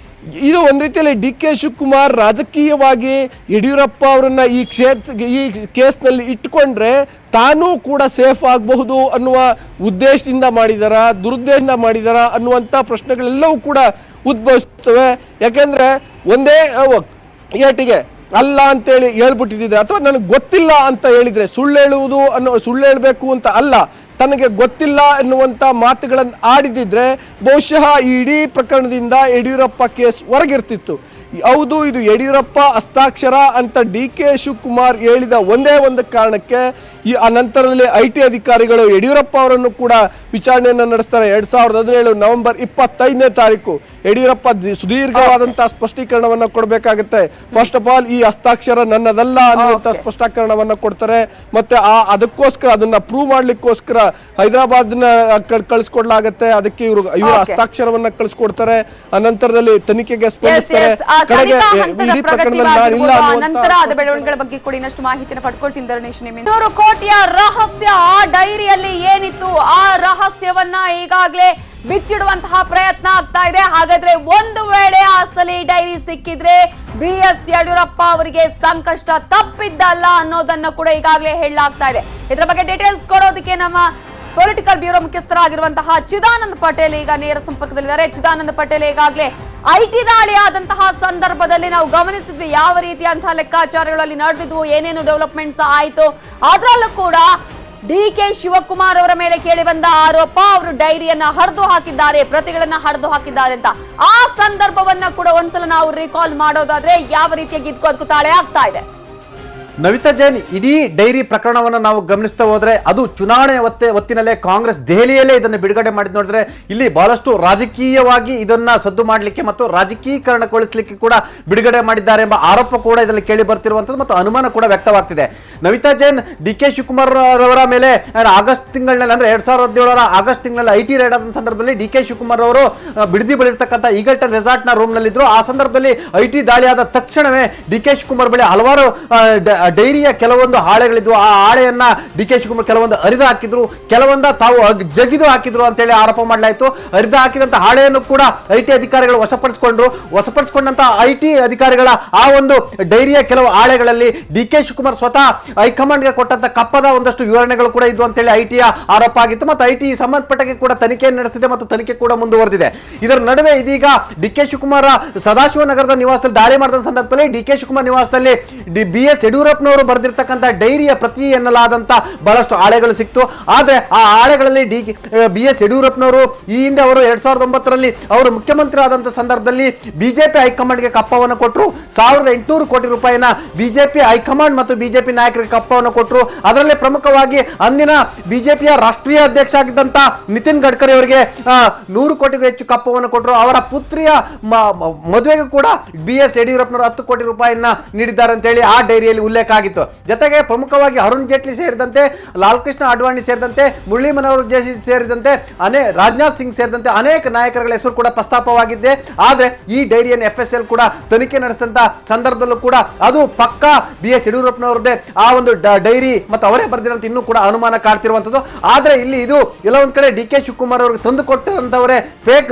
ಇದು ಒಂದ್ ರೀತಿಯಲ್ಲಿ DK ಶಿವಕುಮಾರ್ ರಾಜಕೀಯವಾಗಿ ಯಡಿಯೂರಪ್ಪ ಅವರನ್ನ ಈ ಕೇಸ್ನಲ್ಲಿ ಇಟ್ಕೊಂಡ್ರೆ ತಾನೂ ಕೂಡ ಸೇಫ್ ಆಗಬಹುದು ಅನ್ನುವ ಉದ್ದೇಶದಿಂದ ಮಾಡಿದಾರ, ದುರುದ್ದೇಶದಿಂದ ಮಾಡಿದಾರ ಅನ್ನುವಂಥ ಪ್ರಶ್ನೆಗಳೆಲ್ಲವೂ ಕೂಡ ಉದ್ಭವಿಸ್ತವೆ. ಯಾಕೆಂದ್ರೆ ಒಂದೇ ಏಟಿಗೆ ಅಲ್ಲ ಅಂತೇಳಿ ಹೇಳ್ಬಿಟ್ಟಿದ್ರೆ ಅಥವಾ ನನಗೆ ಗೊತ್ತಿಲ್ಲ ಅಂತ ಹೇಳಿದ್ರೆ, ಸುಳ್ಳು ಹೇಳಬೇಕು ಅಂತ ಅಲ್ಲ, ತನಗೆ ಗೊತ್ತಿಲ್ಲ ಎನ್ನುವಂತ ಮಾತುಗಳನ್ನು ಆಡಿದಿದ್ರೆ ಬಹುಶಃ ಈ ಇಡೀ ಪ್ರಕರಣದಿಂದ ಯಡಿಯೂರಪ್ಪ ಕೇಸ್ ಹೊರಗಿರ್ತಿತ್ತು. ಹೌದು, ಇದು ಯಡಿಯೂರಪ್ಪ ಹಸ್ತಾಕ್ಷರ ಅಂತ DK ಶಿವಕುಮಾರ್ ಹೇಳಿದ ಒಂದೇ ಒಂದು ಕಾರಣಕ್ಕೆ ಆ ನಂತರದಲ್ಲಿ IT ಅಧಿಕಾರಿಗಳು ಯಡಿಯೂರಪ್ಪ ಅವರನ್ನು ಕೂಡ ವಿಚಾರಣೆಯನ್ನು ನಡೆಸ್ತಾರೆ. 2017 ನವೆಂಬರ್ 25ನೇ ತಾರೀಕು ಯಡಿಯೂರಪ್ಪ ಸುದೀರ್ಘವಾದಂತಹ ಸ್ಪಷ್ಟೀಕರಣವನ್ನ ಕೊಡಬೇಕಾಗುತ್ತೆ. ಫಸ್ಟ್ ಆಫ್ ಆಲ್ ಈ ಹಸ್ತಾಕ್ಷರ ನನ್ನದಲ್ಲ ಅನ್ನುವಂತ ಸ್ಪಷ್ಟೀಕರಣವನ್ನ ಕೊಡ್ತಾರೆ. ಮತ್ತೆ ಅದಕ್ಕೋಸ್ಕರ ಅದನ್ನ ಪ್ರೂವ್ ಮಾಡ್ಲಿಕ್ಕೋಸ್ಕರ ಹೈದರಾಬಾದ್ ಕಳಿಸ್ಕೊಡ್ಲಾಗತ್ತೆ. ಅದಕ್ಕೆ ಇವರು ಹಸ್ತಾಕ್ಷರವನ್ನ ಕಳಿಸ್ಕೊಡ್ತಾರೆ. ಆ ನಂತರದಲ್ಲಿ ತನಿಖೆಗೆ ನಂತರದ ಬೆಳವಣಿಗೆಗಳ ಬಗ್ಗೆ ಕೂಡ ಇನ್ನಷ್ಟು ಮಾಹಿತಿಯನ್ನು ಪಡ್ಕೊಳ್ತೀನಿ. ಧರಣೇಶ್, 100 ಕೋಟಿಯ ರಹಸ್ಯ ಆ ಡೈರಿಯಲ್ಲಿ ಏನಿತ್ತು, ಆ ರಹಸ್ಯವನ್ನ ಈಗಾಗಲೇ ಬಿಚ್ಚಿಡುವಂತಹ ಪ್ರಯತ್ನ ಆಗ್ತಾ ಇದೆ. ಹಾಗಾದ್ರೆ ಒಂದು ವೇಳೆ ಅಸಲಿ ಡೈರಿ ಸಿಕ್ಕಿದ್ರೆ BS ಯಡಿಯೂರಪ್ಪ ಅವರಿಗೆ ಸಂಕಷ್ಟ ತಪ್ಪಿದ್ದಲ್ಲ ಅನ್ನೋದನ್ನ ಕೂಡ ಈಗಾಗಲೇ ಹೇಳಲಾಗ್ತಾ ಇದೆ. ಇದರ ಬಗ್ಗೆ ಡೀಟೇಲ್ಸ್ ಕೊಡೋದಕ್ಕೆ ನಮ್ಮ ಪೊಲಿಟಿಕಲ್ ಬ್ಯೂರೋ ಮುಖ್ಯಸ್ಥರಾಗಿರುವಂತಹ ಚಿದಾನಂದ ಪಟೇಲ್ ಈಗ ನೇರ ಸಂಪರ್ಕದಲ್ಲಿದ್ದಾರೆ. ಚಿದಾನಂದ ಪಟೇಲ್, ಈಗಾಗಲೇ IT ದಾಳಿ ಆದಂತಹ ಸಂದರ್ಭದಲ್ಲಿ ನಾವು ಗಮನಿಸಿದ್ವಿ ಯಾವ ರೀತಿಯಂತಹ ಲೆಕ್ಕಾಚಾರಗಳಲ್ಲಿ ನಡೆದಿದ್ವು, ಏನೇನು ಡೆವಲಪ್ಮೆಂಟ್ಸ್ ಆಯ್ತು. ಅದರಲ್ಲೂ ಕೂಡ DK ಶಿವಕುಮಾರ್ ಅವರ ಮೇಲೆ ಕೇಳಿ ಬಂದ ಆರೋಪ, ಅವರು ಡೈರಿಯನ್ನ ಹರಿದು ಹಾಕಿದ್ದಾರೆ, ಪ್ರತಿಗಳನ್ನ ಹರಿದು ಹಾಕಿದ್ದಾರೆ ಅಂತ. ಆ ಸಂದರ್ಭವನ್ನ ಕೂಡ ಒಂದ್ಸಲ ನಾವು ರಿಕಾಲ್ ಮಾಡೋದಾದ್ರೆ ಯಾವ ರೀತಿಯಾಗಿ ಇದಕ್ಕೂ ತಾಳೆ ಆಗ್ತಾ ಇದೆ? ನವಿತಾ ಜೈನ್, ಇಡೀ ಡೈರಿ ಪ್ರಕರಣವನ್ನು ನಾವು ಗಮನಿಸ್ತಾ ಹೋದ್ರೆ ಅದು ಚುನಾವಣೆ ಹೊತ್ತಿನಲ್ಲೇ ಕಾಂಗ್ರೆಸ್ ದೆಹಲಿಯಲ್ಲೇ ಇದನ್ನು ಬಿಡುಗಡೆ ಮಾಡಿದ್ ನೋಡಿದ್ರೆ ಇಲ್ಲಿ ಬಹಳಷ್ಟು ರಾಜಕೀಯವಾಗಿ ಇದನ್ನ ಸದ್ದು ಮಾಡಲಿಕ್ಕೆ ಮತ್ತು ರಾಜಕೀಕರಣಗೊಳಿಸಲಿಕ್ಕೆ ಕೂಡ ಬಿಡುಗಡೆ ಮಾಡಿದ್ದಾರೆ ಎಂಬ ಆರೋಪ ಕೂಡ ಇದರಲ್ಲಿ ಕೇಳಿ ಬರ್ತಿರುವಂತದ್ದು ಮತ್ತು ಅನುಮಾನ ಕೂಡ ವ್ಯಕ್ತವಾಗ್ತಿದೆ. ನವಿತಾ ಜೈನ್ ಡಿ ಕೆ ಶಿವಕುಮಾರ್ ಅವರ ಮೇಲೆ ಆಗಸ್ಟ್ ತಿಂಗಳಲ್ಲಿ ಅಂದ್ರೆ 2017 ಆಗಸ್ಟ್ ತಿಂಗಳಲ್ಲಿ ಐಟಿ ರೈಡ್ ಆದ ಸಂದರ್ಭದಲ್ಲಿ ಡಿ ಕೆ ಶಿವಕುಮಾರ್ ಅವರು ಬಿಡದಿ ಬಳಿರ್ತಕ್ಕಂಥ ಈಗಲ್ಟನ್ ರೆಸಾರ್ಟ್ ನ ರೂಮ್ ನಲ್ಲಿದ್ರು. ಆ ಸಂದರ್ಭದಲ್ಲಿ ಐಟಿ ದಾಳಿ ಆದ ತಕ್ಷಣವೇ ಡಿ ಕೆ ಶಿವಕುಮಾರ್ ಬಳಿ ಹಲವಾರು ಡೈರಿಯ ಕೆಲವೊಂದು ಹಾಳೆಗಳಿದ್ವು. ಆ ಹಾಳೆಯನ್ನ ಡಿ ಕೆ ಶಿವಕುಮಾರ್ ಕೆಲವೊಂದು ಅರಿದು ಹಾಕಿದ್ರು, ಕೆಲವೊಂದ ತಾವು ಜಗಿದು ಹಾಕಿದ್ರು ಅಂತೇಳಿ ಆರೋಪ ಮಾಡಲಾಯಿತು. ಅರಿದು ಹಾಕಿದಂತ ಹಾಳೆಯನ್ನು ಕೂಡ ಐಟಿ ಅಧಿಕಾರಿಗಳು ವಶಪಡಿಸಿಕೊಂಡಂತ ಐಟಿ ಅಧಿಕಾರಿಗಳ ಆ ಒಂದು ಡೈರಿಯ ಕೆಲವು ಹಾಳೆಗಳಲ್ಲಿ ಡಿ ಕೆ ಶಿವಕುಮಾರ್ ಸ್ವತಃ ಹೈಕಮಾಂಡ್ಗೆ ಕೊಟ್ಟಂತ ಕಪ್ಪದ ಒಂದಷ್ಟು ವಿವರಣೆಗಳು ಕೂಡ ಇದ್ವು ಅಂತೇಳಿ ಐಟಿಯ ಆರೋಪ ಆಗಿತ್ತು. ಮತ್ತು ಐಟಿ ಸಂಬಂಧಪಟ್ಟಕ್ಕೆ ಕೂಡ ತನಿಖೆ ನಡೆಸಿದೆ ಮತ್ತು ತನಿಖೆ ಕೂಡ ಮುಂದುವರೆದಿದೆ. ಇದರ ನಡುವೆ ಇದೀಗ ಡಿ ಕೆ ಶಿವಕುಮಾರ್ ಸದಾಶಿವನಗರದ ನಿವಾಸದಲ್ಲಿ ದಾಳಿ ಮಾಡಿದ ಸಂದರ್ಭದಲ್ಲಿ ಡಿ ಕೆ ಶಿವಕುಮಾರ್ ನಿವಾಸದಲ್ಲಿ BS ಯಡಿಯೂರಪ್ಪನವರು ಬರೆದಿರ್ತಕ್ಕಂಥ ಡೈರಿಯ ಪ್ರತಿ ಎನ್ನಲಾದಂತ ಬಹಳಷ್ಟು ಹಾಳೆಗಳು ಸಿಕ್ತು. ಆದ್ರೆ ಆ ಹಾಳೆಗಳಲ್ಲಿ BS ಯಡಿಯೂರಪ್ಪನವರು ಈ ಹಿಂದೆ ಅವರು 2009ರಲ್ಲಿ ಅವರು ಮುಖ್ಯಮಂತ್ರಿ ಆದಂತ ಸಂದರ್ಭದಲ್ಲಿ ಬಿಜೆಪಿ ಹೈಕಮಾಂಡ್ಗೆ ಕಪ್ಪವನ್ನು ಕೊಟ್ಟರು. 1800 ಕೋಟಿ ರೂಪಾಯಿನ ಬಿಜೆಪಿ ಹೈಕಮಾಂಡ್ ಮತ್ತು ಬಿಜೆಪಿ ನಾಯಕರಿಗೆ ಕಪ್ಪವನ್ನು ಕೊಟ್ಟರು. ಅದರಲ್ಲಿ ಪ್ರಮುಖವಾಗಿ ಅಂದಿನ ಬಿಜೆಪಿಯ ರಾಷ್ಟ್ರೀಯ ಅಧ್ಯಕ್ಷ ಆಗಿದ್ದಂತ ನಿತಿನ್ ಗಡ್ಕರಿ ಅವರಿಗೆ 100 ಕೋಟಿಗೂ ಹೆಚ್ಚು ಕಪ್ಪವನ್ನು ಕೊಟ್ಟರು. ಅವರ ಪುತ್ರಿಯ ಮದುವೆಗೂ ಕೂಡ BS ಯಡಿಯೂರಪ್ಪನವರು 10 ಕೋಟಿ ರೂಪಾಯಿಯನ್ನ ನೀಡಿದ್ದಾರೆ ಅಂತ ಹೇಳಿ ಆ ಡೈರಿಯಲ್ಲಿ ಉಲ್ಲೇಖ ಆಗಿತ್ತು. ಜೊತೆಗೆ ಪ್ರಮುಖವಾಗಿ ಅರುಣ್ ಜೇಟ್ಲಿ ಸೇರಿದಂತೆ, ಲಾಲ್ ಕೃಷ್ಣ ಅಡ್ವಾಣಿ ಸೇರಿದಂತೆ, ಮುರಳಿ ಮನೋಹರ್ ಜೋಶಿ ಸೇರಿದಂತೆ, ರಾಜನಾಥ್ ಸಿಂಗ್ ಸೇರಿದಂತೆ ಅನೇಕ ನಾಯಕರುಗಳ ಹೆಸರು ಕೂಡ ಪ್ರಸ್ತಾಪವಾಗಿದ್ದೆ. ಆದ್ರೆ ಈ ಡೈರಿಯನ್ನು FSL ಕೂಡ ತನಿಖೆ ನಡೆಸಿದಂತ ಸಂದರ್ಭದಲ್ಲೂ ಕೂಡ ಅದು ಪಕ್ಕಾ BS ಯಡಿಯೂರಪ್ಪನವರದೇ ಆ ಒಂದು ಡೈರಿ ಮತ್ತು ಅವರೇ ಬರೆದಿರಂತ ಇನ್ನೂ ಕೂಡ ಅನುಮಾನ ಕಾಡ್ತಿರುವಂತದ್ದು. ಆದ್ರೆ ಇಲ್ಲಿ ಇದು ಎಲ್ಲ ಒಂದ್ ಕಡೆ ಡಿ ಕೆ ಶಿವಕುಮಾರ್ ಅವರಿಗೆ ತಂದು ಕೊಟ್ಟಂತವರೇ ಫೇಕ್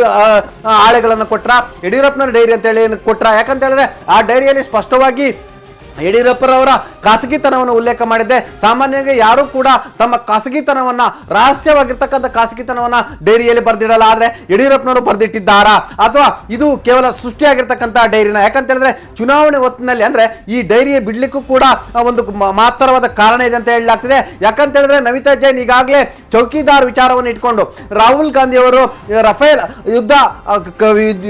ಹಾಳೆಗಳನ್ನು ಕೊಟ್ರ, ಯಡಿಯೂರಪ್ಪನವರ ಡೈರಿ ಅಂತ ಹೇಳಿ ಕೊಟ್ರ. ಯಾಕಂತ ಹೇಳಿದ್ರೆ ಆ ಡೈರಿಯಲ್ಲಿ ಸ್ಪಷ್ಟವಾಗಿ ಯಡಿಯೂರಪ್ಪರವರ ಖಾಸಗಿತನವನ್ನು ಉಲ್ಲೇಖ ಮಾಡಿದ್ದೆ. ಸಾಮಾನ್ಯವಾಗಿ ಯಾರು ಕೂಡ ತಮ್ಮ ಖಾಸಗಿತನವನ್ನ, ರಹಸ್ಯವಾಗಿರ್ತಕ್ಕಂಥ ಖಾಸಗಿತನವನ್ನ ಡೈರಿಯಲ್ಲಿ ಬರೆದಿಡಲ್ಲ. ಆದ್ರೆ ಯಡಿಯೂರಪ್ಪನವರು ಬರೆದಿಟ್ಟಿದ್ದಾರಾ ಅಥವಾ ಇದು ಕೇವಲ ಸೃಷ್ಟಿಯಾಗಿರ್ತಕ್ಕಂಥ ಡೈರಿನ? ಯಾಕಂತ ಹೇಳಿದ್ರೆ ಚುನಾವಣೆ ಹೊತ್ತಿನಲ್ಲಿ ಅಂದ್ರೆ ಈ ಡೈರಿಯ ಬಿಡ್ಲಿಕ್ಕೂ ಕೂಡ ಒಂದು ಮಾತ್ರವಾದ ಕಾರಣ ಇದೆ ಅಂತ ಹೇಳಲಾಗ್ತಿದೆ. ಯಾಕಂತ ಹೇಳಿದ್ರೆ ನವಿತಾ ಜೈನ್ ಈಗಾಗಲೇ ಚೌಕಿದಾರ್ ವಿಚಾರವನ್ನು ಇಟ್ಕೊಂಡು ರಾಹುಲ್ ಗಾಂಧಿ ಅವರು ರಫೇಲ್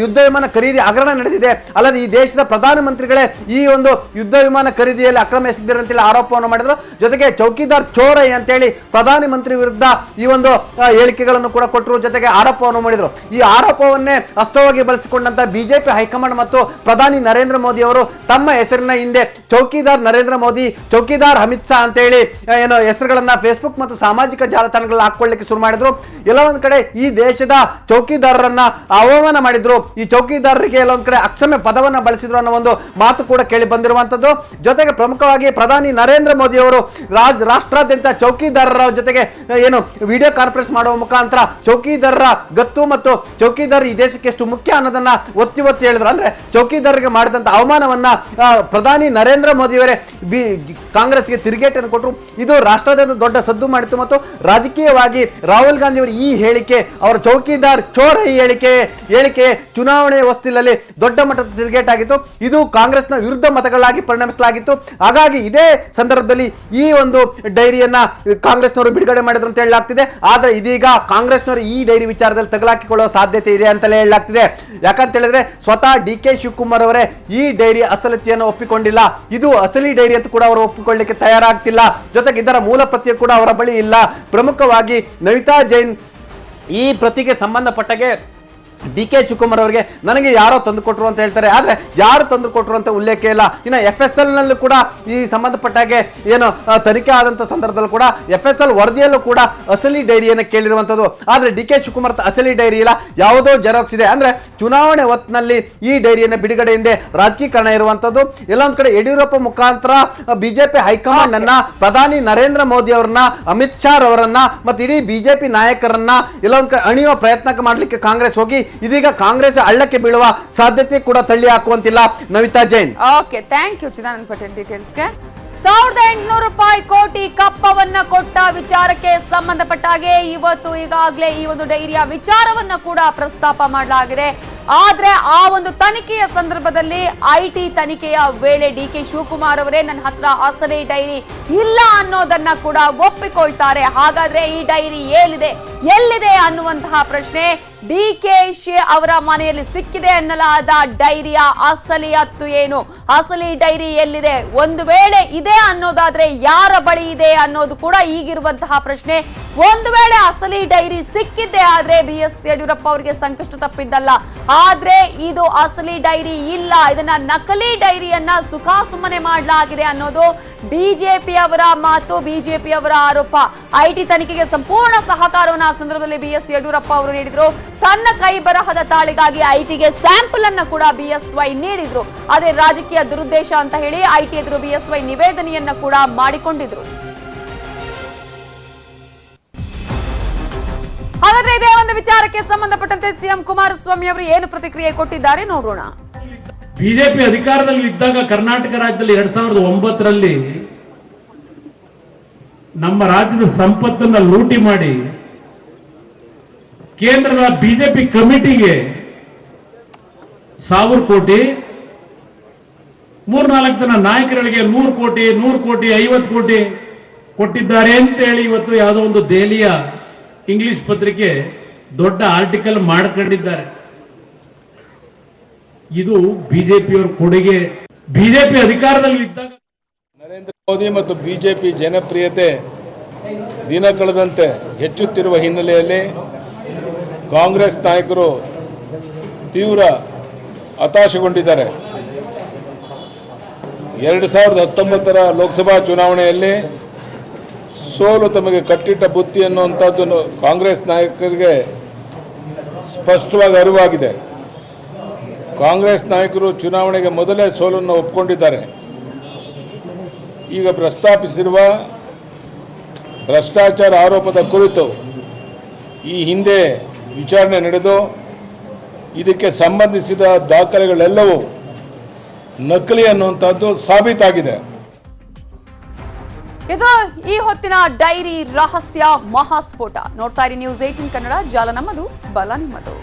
ಯುದ್ಧ ವಿಮಾನ ಖರೀದಿ ಹಗರಣ ನಡೆದಿದೆ, ಅಲ್ಲದೆ ಈ ದೇಶದ ಪ್ರಧಾನಮಂತ್ರಿಗಳೇ ಈ ಒಂದು ಯುದ್ಧ ವಿಮಾನ ಖರೀದಿಯಲ್ಲಿ ಅಕ್ರಮ ಎಸಗಿದ್ದಾರೆ ಅಂತೇಳಿ ಆರೋಪವನ್ನು ಮಾಡಿದ್ರು. ಜೊತೆಗೆ ಚೌಕಿದಾರ್ ಚೋರೈ ಅಂತೇಳಿ ಪ್ರಧಾನಿ ಮಂತ್ರಿ ವಿರುದ್ಧ ಈ ಒಂದು ಹೇಳಿಕೆಗಳನ್ನು ಕೂಡ ಕೊಟ್ಟರು. ಜೊತೆಗೆ ಆರೋಪವನ್ನು ಮಾಡಿದ್ರು. ಈ ಆರೋಪವನ್ನೇ ಅಸ್ತವಾಗಿ ಬಳಸಿಕೊಂಡಂತ ಬಿಜೆಪಿ ಹೈಕಮಾಂಡ್ ಮತ್ತು ಪ್ರಧಾನಿ ನರೇಂದ್ರ ಮೋದಿ ಅವರು ತಮ್ಮ ಹೆಸರಿನ ಹಿಂದೆ ಚೌಕಿದಾರ್ ನರೇಂದ್ರ ಮೋದಿ, ಚೌಕಿದಾರ್ ಅಮಿತ್ ಶಾ ಅಂತೇಳಿ ಏನೋ ಹೆಸರುಗಳನ್ನ ಫೇಸ್ಬುಕ್ ಮತ್ತು ಸಾಮಾಜಿಕ ಜಾಲತಾಣಗಳಲ್ಲಿ ಹಾಕೊಳ್ಳಿಕ್ಕೆ ಶುರು ಮಾಡಿದ್ರು. ಎಲ್ಲ ಒಂದ್ ಕಡೆ ಈ ದೇಶದ ಚೌಕಿದಾರರನ್ನ ಅವಮಾನ ಮಾಡಿದ್ರು. ಈ ಚೌಕಿದಾರರಿಗೆ ಎಲ್ಲ ಒಂದ್ ಕಡೆ ಅಕ್ಷಮ್ಯ ಪದವನ್ನ ಬಳಸಿದ್ರು ಅನ್ನೋ ಒಂದು ಮಾತು ಕೂಡ ಕೇಳಿ ಬಂದಿರುವಂತದ್ದು. ಜೊತೆಗೆ ಪ್ರಮುಖವಾಗಿ ಪ್ರಧಾನಿ ನರೇಂದ್ರ ಮೋದಿ ಅವರು ರಾಷ್ಟ್ರಾದ್ಯಂತ ಚೌಕಿದಾರರ ಜೊತೆಗೆ ಏನು ವಿಡಿಯೋ ಕಾನ್ಫರೆನ್ಸ್ ಮಾಡುವ ಮುಖಾಂತರ ಚೌಕಿದಾರರ ಗತ್ತು ಮತ್ತು ಚೌಕಿದಾರ ಈ ದೇಶಕ್ಕೆ ಎಷ್ಟು ಮುಖ್ಯ ಅನ್ನೋದನ್ನ ಒತ್ತಿ ಹೇಳಿದ್ರು. ಅಂದ್ರೆ ಚೌಕಿದಾರರಿಗೆ ಮಾಡಿದಂತ ಅವಮಾನವನ್ನ ಪ್ರಧಾನಿ ನರೇಂದ್ರ ಮೋದಿ ಅವರೇ ಕಾಂಗ್ರೆಸ್ಗೆ ತಿರುಗೇಟನ್ನು ಕೊಟ್ಟರು. ಇದು ರಾಷ್ಟ್ರಾದ್ಯಂತ ದೊಡ್ಡ ಸದ್ದು ಮಾಡಿತು ಮತ್ತು ರಾಜಕೀಯವಾಗಿ ರಾಹುಲ್ ಗಾಂಧಿ ಅವರ ಈ ಹೇಳಿಕೆ, ಅವರ ಚೌಕಿದಾರ್ ಚೋರ ಈ ಹೇಳಿಕೆ ಚುನಾವಣೆ ಹೊಸ್ತಿಲಲ್ಲಿ ದೊಡ್ಡ ಮಟ್ಟದ ತಿರುಗೇಟಾಗಿತ್ತು. ಇದು ಕಾಂಗ್ರೆಸ್ನ ವಿರುದ್ಧ ಮತಗಳಾಗಿ ಪರಿಣಮಿಸಲಾಗಿತ್ತು. ಹಾಗಾಗಿ ಇದೇ ಸಂದರ್ಭದಲ್ಲಿ ಈ ಒಂದು ಡೈರಿಯನ್ನ ಕಾಂಗ್ರೆಸ್ನವರು ಬಿಡುಗಡೆ ಮಾಡಿದ್ರು ಅಂತ ಹೇಳಲಾಗ್ತಿದೆ. ಆದ್ರೆ ಇದೀಗ ಕಾಂಗ್ರೆಸ್ನವರು ಈ ಡೈರಿ ವಿಚಾರದಲ್ಲಿ ತಗಲಾಕಿಕೊಳ್ಳುವ ಸಾಧ್ಯತೆ ಇದೆ ಅಂತಲೇ ಹೇಳಲಾಗ್ತಿದೆ. ಯಾಕಂತ ಹೇಳಿದ್ರೆ ಸ್ವತಃ ಡಿ ಕೆ ಶಿವಕುಮಾರ್ ಅವರೇ ಈ ಡೈರಿ ಅಸಲಿತೆಯನ್ನು ಒಪ್ಪಿಕೊಂಡಿಲ್ಲ. ಇದು ಅಸಲಿ ಡೈರಿ ಅಂತ ಕೂಡ ಅವರು ಒಪ್ಪಿಕೊಳ್ಳಲಿಕ್ಕೆ ತಯಾರಾಗ್ತಿಲ್ಲ. ಜೊತೆಗೆ ಇದರ ಮೂಲ ಪ್ರತಿ ಕೂಡ ಅವರ ಬಳಿ ಇಲ್ಲ. ಪ್ರಮುಖವಾಗಿ ನವಿತಾ ಜೈನ್ ಈ ಪ್ರತಿಗೆ ಸಂಬಂಧಪಟ್ಟಾಗೆ ಡಿ ಕೆ ಶಿವಕುಮಾರ್ ಅವರಿಗೆ ನನಗೆ ಯಾರೋ ತಂದು ಕೊಟ್ಟರು ಅಂತ ಹೇಳ್ತಾರೆ. ಆದ್ರೆ ಯಾರು ತಂದು ಕೊಟ್ಟರು ಅಂತ ಉಲ್ಲೇಖ ಇಲ್ಲ. ಇನ್ನು FSL ನಲ್ಲೂ ಕೂಡ ಈ ಸಂಬಂಧಪಟ್ಟಾಗೆ ಏನು ತನಿಖೆ ಆದಂತ ಸಂದರ್ಭದಲ್ಲೂ ಕೂಡ FSL ವರದಿಯಲ್ಲೂ ಕೂಡ ಅಸಲಿ ಡೈರಿಯನ್ನು ಕೇಳಿರುವಂತದ್ದು. ಆದ್ರೆ ಡಿ ಕೆ ಶಿವಕುಮಾರ್ ಅಸಲಿ ಡೈರಿ ಇಲ್ಲ, ಯಾವುದೋ ಜೆರಾಕ್ಸ್ ಇದೆ. ಅಂದ್ರೆ ಚುನಾವಣೆ ಹೊತ್ತಿನಲ್ಲಿ ಈ ಡೈರಿಯನ್ನು ಬಿಡುಗಡೆ ಹಿಂದೆ ರಾಜಕೀಕರಣ ಇರುವಂತದ್ದು. ಎಲ್ಲೊಂದ್ ಕಡೆ ಯಡಿಯೂರಪ್ಪ ಮುಖಾಂತರ ಬಿಜೆಪಿ ಹೈಕಮಾಂಡ್ ಅನ್ನ, ಪ್ರಧಾನಿ ನರೇಂದ್ರ ಮೋದಿ ಅವರನ್ನ, ಅಮಿತ್ ಶಾ ಅವರನ್ನ ಮತ್ತು ಇಡೀ ಬಿಜೆಪಿ ನಾಯಕರನ್ನ ಎಲ್ಲೊಂದ್ ಕಡೆ ಅಣಿಯುವ ಪ್ರಯತ್ನ ಮಾಡ್ಲಿಕ್ಕೆ ಕಾಂಗ್ರೆಸ್ ಹೋಗಿ ಇದೀಗ ಕಾಂಗ್ರೆಸ್ ಹಳ್ಳಕ್ಕೆ ಬೀಳುವ ಸಾಧ್ಯತೆ ಕೂಡ ತಳ್ಳಿ ಹಾಕುವಂತಿಲ್ಲ Navitha Jain. Okay, thank you Chidanand Patel ಡೀಟೇಲ್ಸ್ಗೆ. 1800 ಕೋಟಿ ಕಪ್ಪವನ್ನ ಕೊಟ್ಟ ವಿಚಾರಕ್ಕೆ ಸಂಬಂಧಪಟ್ಟ ಹಾಗೆ ಇವತ್ತು ಈಗಾಗಲೇ ಈ ಒಂದು ಡೈರಿಯ ವಿಚಾರವನ್ನ ಕೂಡ ಪ್ರಸ್ತಾಪ ಮಾಡಲಾಗಿದೆ. ಆದ್ರೆ ಆ ಒಂದು ತನಿಖೆಯ ಸಂದರ್ಭದಲ್ಲಿ ಐಟಿ ತನಿಖೆಯ ವೇಳೆ ಡಿ ಕೆ ಶಿವಕುಮಾರ್ ಅವರೇ ನನ್ನ ಹತ್ರ ಅಸಲಿ ಡೈರಿ ಇಲ್ಲ ಅನ್ನೋದನ್ನ ಕೂಡ ಒಪ್ಪಿಕೊಳ್ತಾರೆ. ಹಾಗಾದ್ರೆ ಈ ಡೈರಿ ಎಲ್ಲಿದೆ ಅನ್ನುವಂತಹ ಪ್ರಶ್ನೆ ಡಿ ಕೆ ಶಿ ಅವರ ಮನೆಯಲ್ಲಿ ಸಿಕ್ಕಿದೆ ಎನ್ನಲಾದ ಡೈರಿಯ ಅಸಲಿಯತ್ತು ಏನು? ಅಸಲಿ ಡೈರಿ ಎಲ್ಲಿದೆ, ಒಂದು ವೇಳೆ ಇದೆ ಅನ್ನೋದಾದ್ರೆ ಯಾರ ಬಳಿ ಇದೆ ಅನ್ನೋದು ಕೂಡ ಈಗಿರುವಂತಹ ಪ್ರಶ್ನೆ. ಒಂದು ವೇಳೆ ಅಸಲಿ ಡೈರಿ ಸಿಕ್ಕಿದ್ದೆ ಆದ್ರೆ BS ಯಡಿಯೂರಪ್ಪ ಅವರಿಗೆ ಸಂಕಷ್ಟ ತಪ್ಪಿದ್ದಲ್ಲ. ಆದ್ರೆ ಇದು ಅಸಲಿ ಡೈರಿ ಇಲ್ಲ, ಇದನ್ನ ನಕಲಿ ಡೈರಿಯನ್ನ ಸುಖಾಸುಮ್ಮನೆ ಮಾಡಲಾಗಿದೆ ಅನ್ನೋದು ಬಿಜೆಪಿ ಅವರ ಮಾತು, ಬಿಜೆಪಿ ಅವರ ಆರೋಪ. ಐಟಿ ತನಿಖೆಗೆ ಸಂಪೂರ್ಣ ಸಹಕಾರವನ್ನು ಆ ಸಂದರ್ಭದಲ್ಲಿ BS ಯಡಿಯೂರಪ್ಪ ಅವರು ನೀಡಿದ್ರು. ತನ್ನ ಕೈ ಬರಹದ ತಾಳಿಗಾಗಿ ಐಟಿಗೆ ಸ್ಯಾಂಪಲ್ ಅನ್ನ ಕೂಡ BSY ನೀಡಿದ್ರು. ಅದೇ ರಾಜಕೀಯ ದುರುದ್ದೇಶ ಅಂತ ಹೇಳಿ ಐಟಿ ಎದುರು BSY ನಿವೇದನೆಯನ್ನ ಕೂಡ ಮಾಡಿಕೊಂಡಿದ್ರು. ಹಾಗಾದ್ರೆ ಇದೇ ಒಂದು ವಿಚಾರಕ್ಕೆ ಸಂಬಂಧಪಟ್ಟಂತೆ ಸಿಎಂ ಕುಮಾರಸ್ವಾಮಿ ಅವರು ಏನು ಪ್ರತಿಕ್ರಿಯೆ ಕೊಟ್ಟಿದ್ದಾರೆ ನೋಡೋಣ. ಬಿಜೆಪಿ ಅಧಿಕಾರದಲ್ಲಿ ಇದ್ದಾಗ ಕರ್ನಾಟಕ ರಾಜ್ಯದಲ್ಲಿ 2009ರಲ್ಲಿ ನಮ್ಮ ರಾಜ್ಯದ ಸಂಪತ್ತನ್ನ ಲೂಟಿ ಮಾಡಿ ಕೇಂದ್ರದ ಬಿಜೆಪಿ ಕಮಿಟಿಗೆ 1000 ಕೋಟಿ, 3-4 ಜನ ನಾಯಕರುಗಳಿಗೆ 100 ಕೋಟಿ 50 ಕೋಟಿ ಕೊಟ್ಟಿದ್ದಾರೆ ಅಂತ ಹೇಳಿ ಇವತ್ತು ಯಾವುದೋ ಒಂದು ದೆಹಲಿಯ ಇಂಗ್ಲಿಷ್ ಪತ್ರಿಕೆ ದೊಡ್ಡ ಆರ್ಟಿಕಲ್ ಮಾಡ್ಕೊಂಡಿದ್ದಾರೆ. ಇದು ಬಿಜೆಪಿಯವರ ಕೊಡುಗೆ. ಬಿಜೆಪಿ ಅಧಿಕಾರದಲ್ಲಿ ಇದ್ದಾಗ ನರೇಂದ್ರ ಮೋದಿ ಮತ್ತು ಬಿಜೆಪಿ ಜನಪ್ರಿಯತೆ ದಿನ ಕಳೆದಂತೆ ಹೆಚ್ಚುತ್ತಿರುವ ಹಿನ್ನೆಲೆಯಲ್ಲಿ ಕಾಂಗ್ರೆಸ್ ನಾಯಕರು ತೀವ್ರ ಹತಾಶೆಗೊಂಡಿದ್ದಾರೆ. 2019ರ ಲೋಕಸಭಾ ಚುನಾವಣೆಯಲ್ಲಿ ಸೋಲು ತಮಗೆ ಕಟ್ಟಿಟ್ಟ ಬುತ್ತಿ ಅನ್ನುವಂಥದ್ದು ಕಾಂಗ್ರೆಸ್ ನಾಯಕರಿಗೆ ಸ್ಪಷ್ಟವಾಗಿ ಅರಿವಾಗಿದೆ. ಕಾಂಗ್ರೆಸ್ ನಾಯಕರು ಚುನಾವಣೆಗೆ ಮೊದಲೇ ಸೋಲನ್ನು ಒಪ್ಪಿಕೊಂಡಿದ್ದಾರೆ. ಈಗ ಪ್ರಸ್ತಾಪಿಸಿರುವ ಭ್ರಷ್ಟಾಚಾರ ಆರೋಪದ ಕುರಿತು ಈ ಹಿಂದೆ ವಿಚಾರಣೆ ನಡೆದು ಇದಕ್ಕೆ ಸಂಬಂಧಿಸಿದ ದಾಖಲೆಗಳೆಲ್ಲವೂ ನಕಲಿ ಅನ್ನುವಂಥದ್ದು ಸಾಬೀತಾಗಿದೆ. ಇದು ಈ ಹೊತ್ತಿನ ಡೈರಿ ರಹಸ್ಯ ಮಹಾಸ್ಫೋಟ. ನೋಡ್ತಾ ಇರಿ ನ್ಯೂಸ್ 18 ಕನ್ನಡ, ಜಾಲ ನಮ್ಮದು, ಬಲ ನಿಮ್ಮದು.